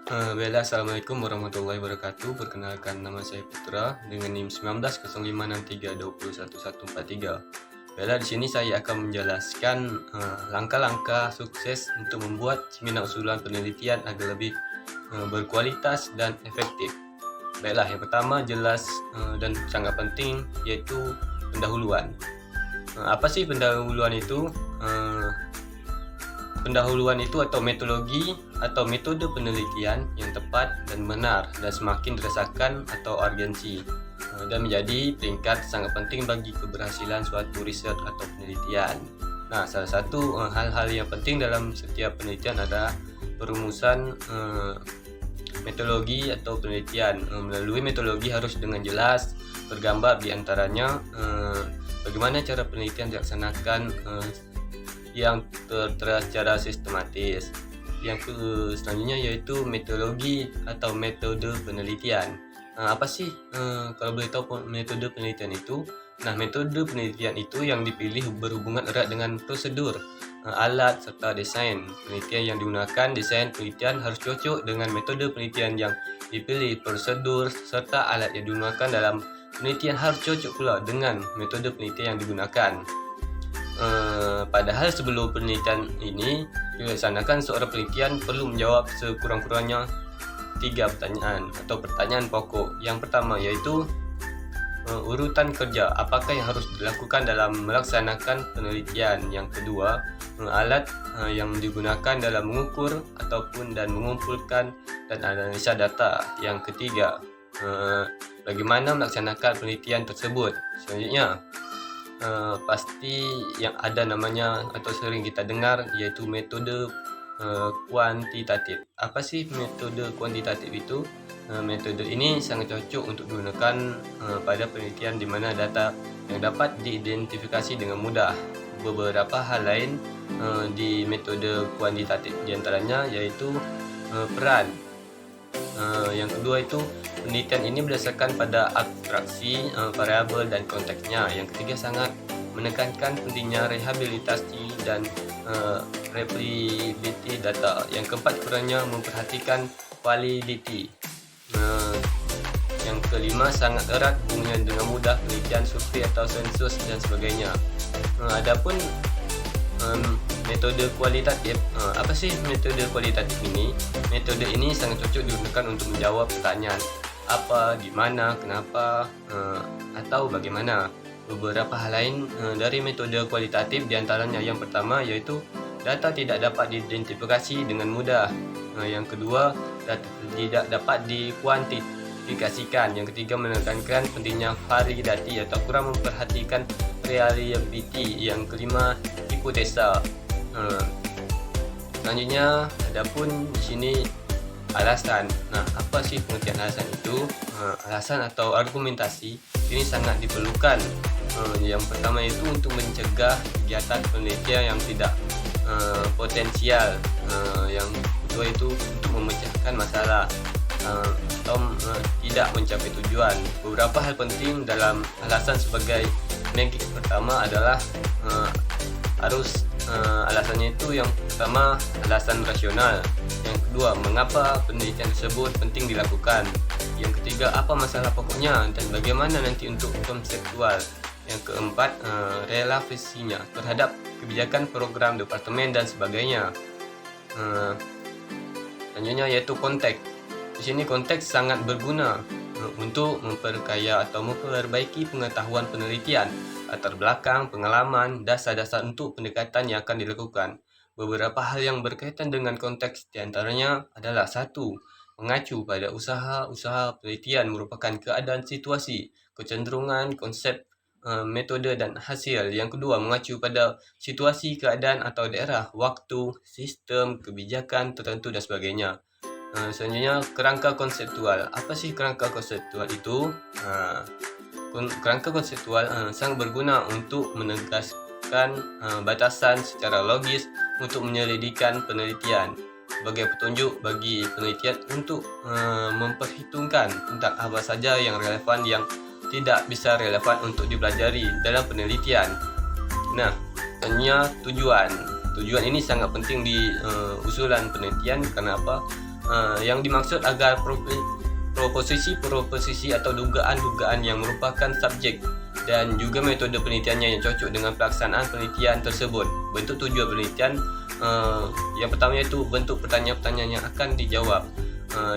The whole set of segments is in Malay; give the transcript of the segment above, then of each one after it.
Baiklah, Assalamualaikum warahmatullahi wabarakatuh. Perkenalkan, nama saya Putra dengan NIM 190563211143. Baiklah, di sini saya akan menjelaskan langkah-langkah sukses untuk membuat seminar usulan penelitian agar lebih berkualitas dan efektif. Baiklah, yang pertama jelas dan sangat penting, yaitu pendahuluan. Apa sih pendahuluan itu? Pendahuluan itu atau metodologi atau metode penelitian yang tepat dan benar dan semakin dirasakan atau urgensi dan menjadi peringkat sangat penting bagi keberhasilan suatu riset atau penelitian. Nah, salah satu hal-hal yang penting dalam setiap penelitian adalah perumusan metodologi atau penelitian. Melalui metodologi harus dengan jelas tergambar di antaranya bagaimana cara penelitian dilaksanakan yang secara sistematis. Yang selanjutnya yaitu metodologi atau metode penelitian. Apa sih kalau boleh tahu metode penelitian itu? Nah, metode penelitian itu yang dipilih berhubungan erat dengan prosedur, alat serta desain penelitian yang digunakan. Desain penelitian harus cocok dengan metode penelitian yang dipilih. Prosedur serta alat yang digunakan dalam penelitian harus cocok pula dengan metode penelitian yang digunakan. Padahal sebelum penelitian ini dilaksanakan, seorang penelitian perlu menjawab sekurang-kurangnya 3 pertanyaan atau pertanyaan pokok. Yang pertama yaitu urutan kerja, apakah yang harus dilakukan dalam melaksanakan penelitian. Yang kedua, alat yang digunakan dalam mengukur ataupun dan mengumpulkan dan analisa data. Yang ketiga, bagaimana melaksanakan penelitian tersebut. Selanjutnya, pasti yang ada namanya atau sering kita dengar yaitu metode kuantitatif. Apa sih metode kuantitatif itu? Metode ini sangat cocok untuk digunakan pada penelitian di mana data yang dapat diidentifikasi dengan mudah. Beberapa hal lain di metode kuantitatif diantaranya yaitu peran. Yang kedua itu penelitian ini berdasarkan pada abstraksi, variabel dan konteksnya. Yang ketiga sangat menekankan pentingnya rehabilitasi dan replicability data. Yang keempat kurangnya memperhatikan validity. Yang kelima sangat erat hubungannya dengan mudah penelitian survei atau sensus dan sebagainya. Adapun metode kualitatif, apa sih metode kualitatif ini? Metode ini sangat cocok digunakan untuk menjawab pertanyaan apa, di mana, kenapa, atau bagaimana. Beberapa hal lain dari metode kualitatif diantaranya yang pertama yaitu data tidak dapat diidentifikasi dengan mudah. Yang kedua, data tidak dapat dikuantifikasikan. Yang ketiga, menekankan pentingnya validasi atau kurang memperhatikan reliability. Yang kelima, hipotesa. Selanjutnya, adapun di sini alasan. Nah, apa sih pengertian alasan itu? Alasan atau argumentasi ini sangat diperlukan. Yang pertama itu untuk mencegah kegiatan penelitian yang tidak potensial. Yang kedua itu untuk memecahkan masalah atau tidak mencapai tujuan. Beberapa hal penting dalam alasan sebagai magik. Pertama adalah alasannya itu yang pertama alasan rasional. Yang kedua, mengapa penelitian tersebut penting dilakukan. Yang ketiga, apa masalah pokoknya dan bagaimana nanti untuk konseptual. Yang keempat, relevansinya terhadap kebijakan, program, departemen dan sebagainya. Selanjutnya yaitu konteks. Di sini konteks sangat berguna untuk memperkaya atau memperbaiki pengetahuan penelitian, latar belakang, pengalaman, dasar-dasar untuk pendekatan yang akan dilakukan. Beberapa hal yang berkaitan dengan konteks diantaranya adalah 1. Mengacu pada usaha penelitian merupakan keadaan situasi, kecenderungan, konsep, metode dan hasil. Yang kedua, mengacu pada situasi, keadaan atau daerah, waktu, sistem, kebijakan tertentu dan sebagainya. Selanjutnya, kerangka konseptual. Apa sih kerangka konseptual itu? Kerangka konseptual sangat berguna untuk menegaskan batasan secara logis untuk menyelidikkan penelitian sebagai petunjuk bagi penelitian untuk memperhitungkan tentang apa saja yang relevan, yang tidak bisa relevan untuk dipelajari dalam penelitian. Nah, hanya tujuan ini sangat penting di usulan penelitian. Karena apa? yang dimaksud agar proposisi atau dugaan-dugaan yang merupakan subjek dan juga metode penelitiannya yang cocok dengan pelaksanaan penelitian tersebut. Bentuk tujuan penelitian yang pertama iaitu bentuk pertanyaan-pertanyaan yang akan dijawab.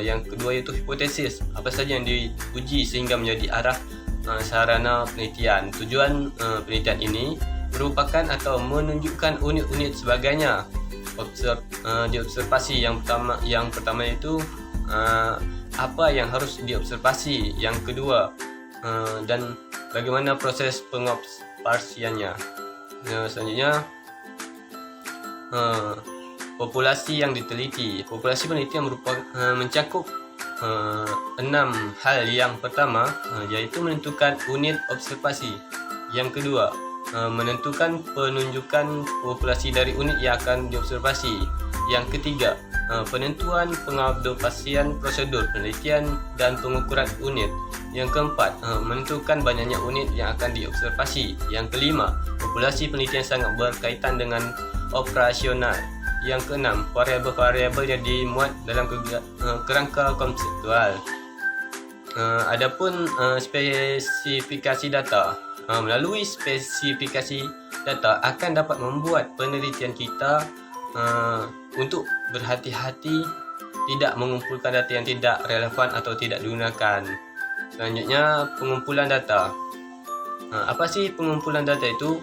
Yang kedua iaitu hipotesis, apa saja yang diuji sehingga menjadi arah sarana penelitian. Tujuan penelitian ini merupakan atau menunjukkan unit-unit sebagainya. Diobservasi yang pertama itu apa yang harus diobservasi. Yang kedua dan bagaimana proses pengobservasiannya. Selanjutnya populasi yang diteliti. Populasi penelitian mencakup 6 hal. Yang pertama yaitu menentukan unit observasi. Yang kedua menentukan penunjukan populasi dari unit yang akan diobservasi. Yang ketiga penentuan pengobservasian, prosedur penelitian dan pengukuran unit. Yang keempat menentukan banyaknya unit yang akan diobservasi. Yang kelima, populasi penelitian sangat berkaitan dengan operasional. Yang keenam, variabel-variabel yang dimuat dalam kerangka konseptual. Adapun spesifikasi data. Melalui spesifikasi data akan dapat membuat penelitian kita untuk berhati-hati tidak mengumpulkan data yang tidak relevan atau tidak digunakan. Selanjutnya, pengumpulan data. Apa sih pengumpulan data itu?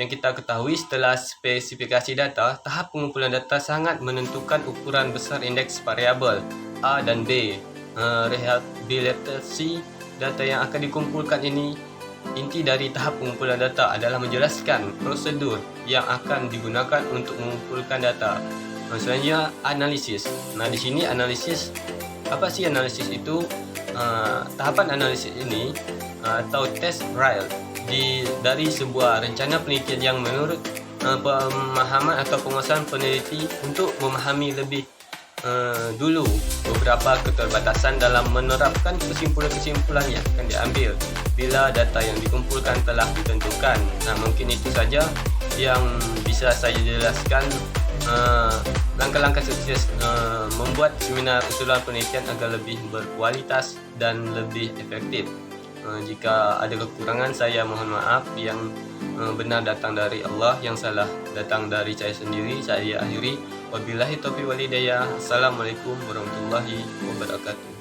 Yang kita ketahui setelah spesifikasi data, tahap pengumpulan data sangat menentukan ukuran besar indeks variabel A dan B. Rehabilitasi data yang akan dikumpulkan ini, inti dari tahap pengumpulan data adalah menjelaskan prosedur yang akan digunakan untuk mengumpulkan data. Selanjutnya, analisis. Nah, di sini analisis, apa sih analisis itu? Tahapan analisis ini atau test trial dari sebuah rencana penelitian yang menurut pemahaman atau penguasaan peneliti untuk memahami lebih dulu beberapa keterbatasan dalam menerapkan kesimpulan-kesimpulan yang akan diambil bila data yang dikumpulkan telah ditentukan. Nah, mungkin itu saja yang bisa saya jelaskan langkah-langkah sukses membuat seminar usulan penelitian agar lebih berkualitas dan lebih efektif. Jika ada kekurangan, saya mohon maaf. Yang benar datang dari Allah, yang salah datang dari saya sendiri. Saya akhiri. Wabillahi taufiq wal hidayah. Assalamualaikum warahmatullahi wabarakatuh.